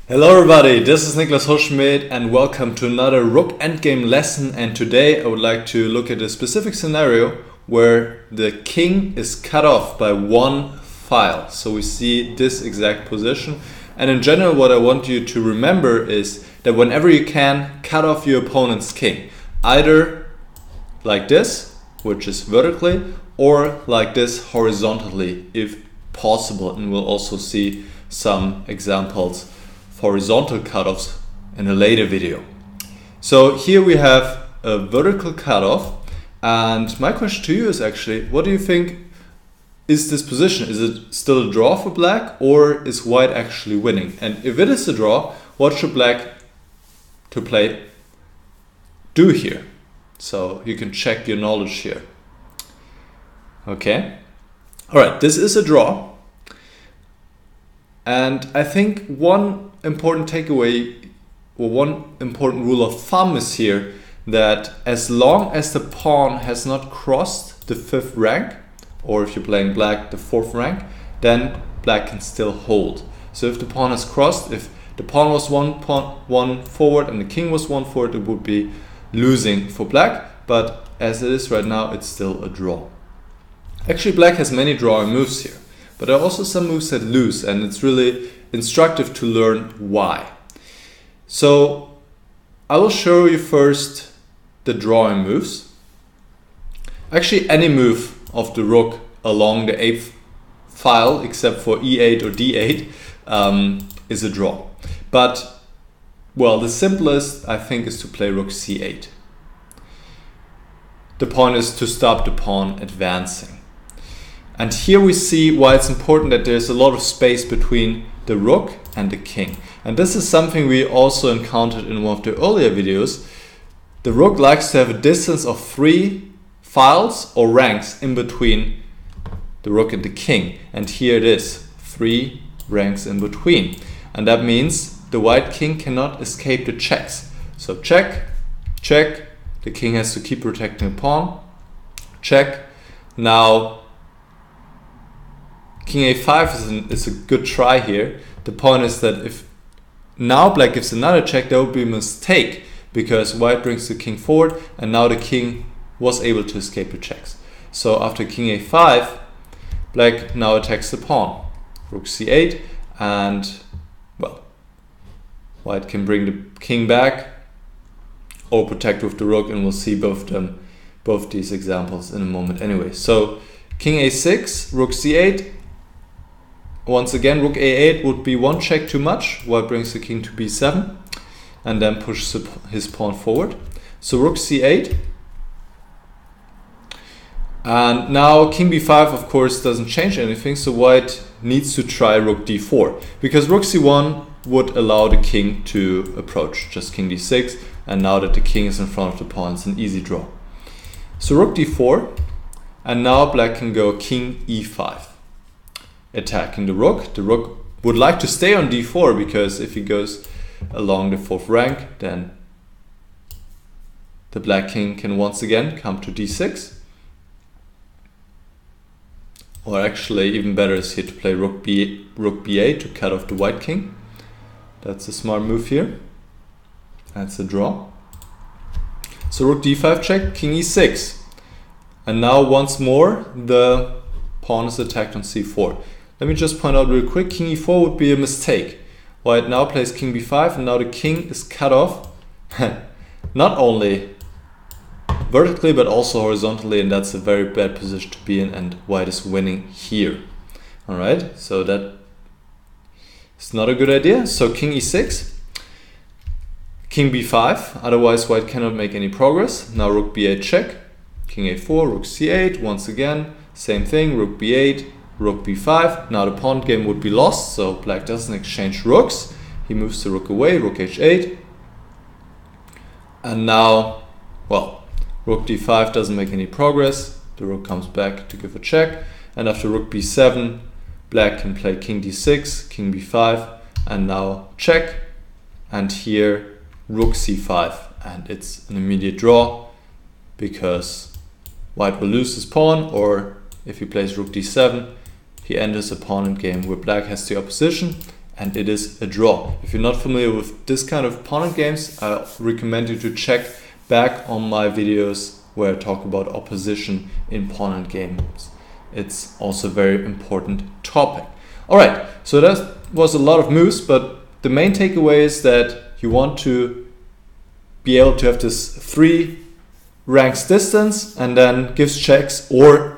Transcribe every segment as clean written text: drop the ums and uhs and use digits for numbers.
Hello everybody, this is Niklas Hoschmidt and welcome to another Rook Endgame lesson, and today I would like to look at a specific scenario where the king is cut off by one file. So we see this exact position, and in general what I want you to remember is that whenever you can, cut off your opponent's king, either like this, which is vertically, or like this horizontally if possible, and we'll also see some examples horizontal cutoffs in a later video. So here we have a vertical cutoff, and my question to you is actually, what do you think is this position? Is it still a draw for black, or is white actually winning? And if it is a draw, what should black to play do here? So you can check your knowledge here. Okay, all right, this is a draw. And I think one important takeaway or one important rule of thumb is here that as long as the pawn has not crossed the 5th rank, or if you're playing black the 4th rank, then black can still hold. So if the pawn has crossed, if the pawn was one forward and the king was one forward, it would be losing for black, but as it is right now, it's still a draw. Actually, black has many drawing moves here, but there are also some moves that lose, and it's really instructive to learn why. So I will show you first the drawing moves. Actually, any move of the rook along the 8th file, except for e8 or d8, is a draw. But, well, the simplest, I think, is to play rook c8. The point is to stop the pawn advancing. And here we see why it's important that there's a lot of space between the rook and the king. And this is something we also encountered in one of the earlier videos. The rook likes to have a distance of 3 files or ranks in between the rook and the king. And here it is, 3 ranks in between. And that means the white king cannot escape the checks. So check, check, the king has to keep protecting the pawn, check. Now king a5 is a good try here. The point is that if now black gives another check, that would be a mistake, because white brings the king forward and now the king was able to escape the checks. So after king a5, black now attacks the pawn, rook c8, and well, white can bring the king back or protect with the rook, and we'll see both these examples in a moment anyway. So king a6, rook c8. Once again, rook a8 would be one check too much. White brings the king to b7 and then pushes his pawn forward. So rook c8. And now king b5, of course, doesn't change anything. So white needs to try rook d4, because rook c1 would allow the king to approach. Just king d6. And now that the king is in front of the pawn, it's an easy draw. So rook d4. And now black can go king e5. Attacking the rook. The rook would like to stay on d4, because if he goes along the 4th rank, then the black king can once again come to d6. Or actually, even better is here to play rook b8 to cut off the white king. That's a smart move here. That's a draw. So rook d5 check, king e6. And now once more the pawn is attacked on c4. Let me just point out real quick, king e4 would be a mistake. White now plays king b5, and now the king is cut off, not only vertically but also horizontally, and that's a very bad position to be in, and white is winning here. Alright, so that is not a good idea. So king e6, king b5, otherwise white cannot make any progress. Now rook b8 check, king a4, rook c8, once again, same thing, rook b8, rook b5. Now the pawn game would be lost, so black doesn't exchange rooks. He moves the rook away, rook h8. And now, well, rook d5 doesn't make any progress. The rook comes back to give a check. And after rook b7, black can play king d6, king b5, and now check. And here, rook c5. And it's an immediate draw, because white will lose his pawn, or if he plays rook d7, he enters a pawn game where black has the opposition, and it is a draw. If you're not familiar with this kind of opponent games, I recommend you to check back on my videos where I talk about opposition in opponent games. It's also a very important topic. Alright, so that was a lot of moves, but the main takeaway is that you want to be able to have this 3 ranks distance and then gives checks or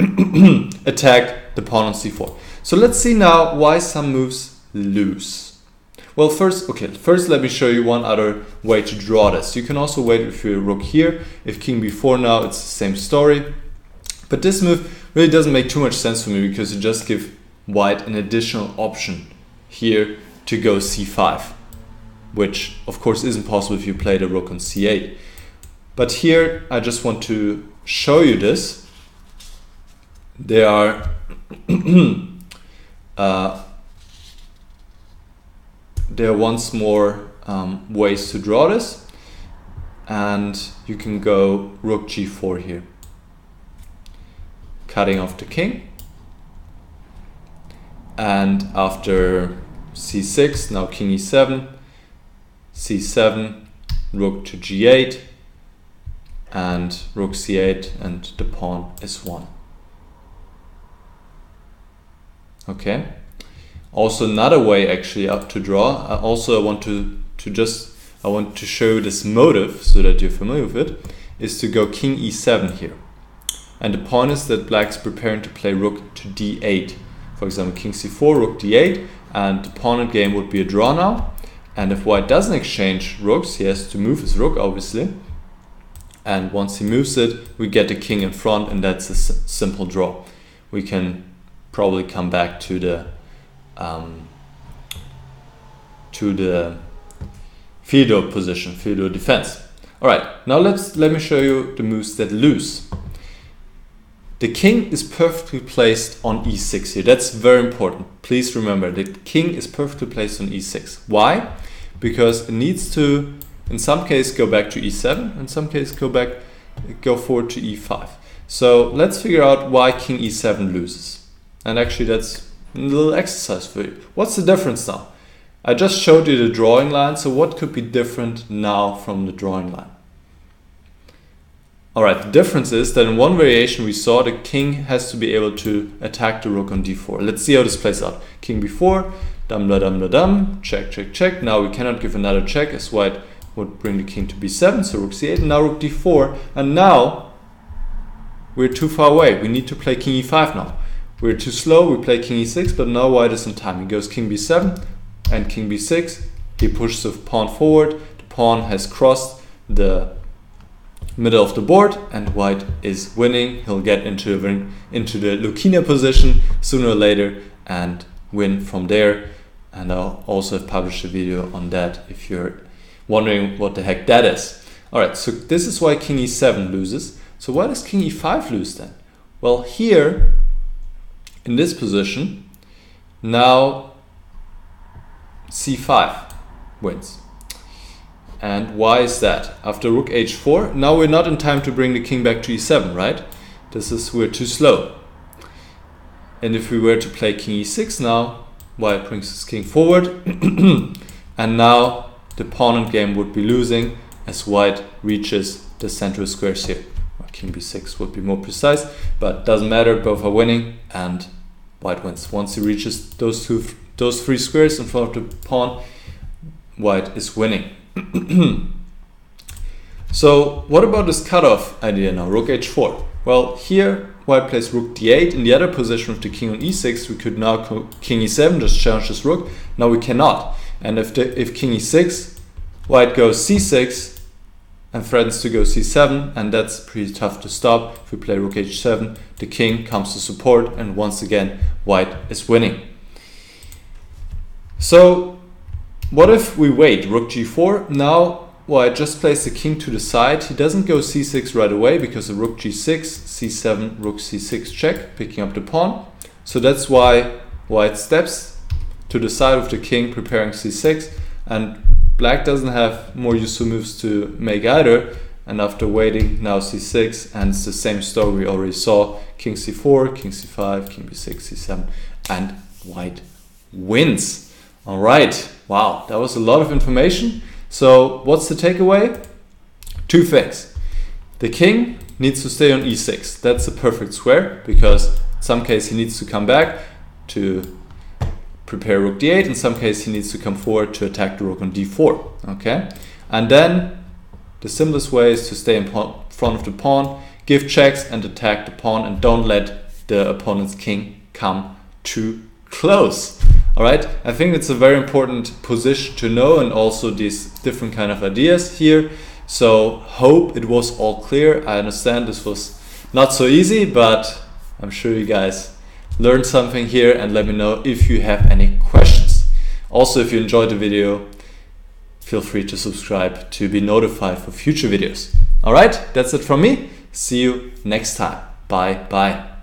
attack the pawn on c4. So let's see now why some moves lose. Well, first let me show you one other way to draw this. You can also wait with your rook here. If king b4 now, it's the same story. But this move really doesn't make too much sense for me because it just gives white an additional option here to go c5, which of course isn't possible if you play the rook on c8. But here I just want to show you this. There are there are once more ways to draw this, and you can go rook g4 here, cutting off the king, and after c6 now king e7, c7, rook to g8, and rook c8, and the pawn is won. Okay. Also another way actually up to draw. I want to show you this motive so that you're familiar with it, is to go king e7 here. And the point is that black's preparing to play rook to d8. For example, king c4, rook d8, and the pawn in game would be a draw now. And if white doesn't exchange rooks, he has to move his rook obviously. And once he moves it, we get the king in front, and that's a simple draw. We can probably come back to the Fedor position, Fedor defense. Alright, now let me show you the moves that lose. The king is perfectly placed on e6 here. That's very important. Please remember, the king is perfectly placed on e6. Why? Because it needs to, in some case, go back to e7, in some case go forward to e5. So let's figure out why king e7 loses. And actually that's a little exercise for you. What's the difference now? I just showed you the drawing line, so what could be different now from the drawing line? Alright, the difference is that in one variation we saw the king has to be able to attack the rook on d4. Let's see how this plays out. King b4, dum da dum da dum, check, check, check. Now we cannot give another check as white would bring the king to b7, so rook c8, and now rook d4, and now we're too far away. We need to play king e5 now. We're too slow, we play king e6, but now white is in time. He goes king b7 and king b6. He pushes the pawn forward. The pawn has crossed the middle of the board, and white is winning. He'll get into the Lucchini position sooner or later and win from there. And I'll also have published a video on that if you're wondering what the heck that is. Alright, so this is why king e7 loses. So why does king e5 lose then? Well, here in this position, now c5 wins. And why is that? After rook h4, now we're not in time to bring the king back to e7, right? We're too slow. And if we were to play king e6 now, white brings his king forward, and now the pawn in game would be losing as white reaches the central squares here. Or king b6 would be more precise, but doesn't matter, both are winning, and white wins. Once he reaches those three squares in front of the pawn, white is winning. So what about this cutoff idea now, rook h4? Well, here white plays rook d8. In the other position with the king on e6, we could now king e7, just challenge this rook. Now we cannot. And if king e6, white goes c6 and threatens to go c7, and that's pretty tough to stop. If we play rook h7, the king comes to support, and once again white is winning. So what if we wait, rook g4? Now white just plays the king to the side. He doesn't go c6 right away because of rook g6, c7, rook c6 check, picking up the pawn. So that's why white steps to the side of the king, preparing c6, and black doesn't have more useful moves to make either. And after waiting, now c6, and it's the same story we already saw. King c4, king c5, king b6, c7, and white wins. All right, wow, that was a lot of information. So what's the takeaway? Two things. The king needs to stay on e6. That's a perfect square, because in some case he needs to come back to prepare rook d8. In some case he needs to come forward to attack the rook on d4. Okay, and then the simplest way is to stay in front of the pawn, give checks and attack the pawn, and don't let the opponent's king come too close. All right, I think it's a very important position to know, and also these different kind of ideas here. So hope it was all clear. I understand this was not so easy, but I'm sure you guys learned something here, and let me know if you have any questions. Also, if you enjoyed the video, feel free to subscribe to be notified for future videos. All right, that's it from me. See you next time. Bye bye.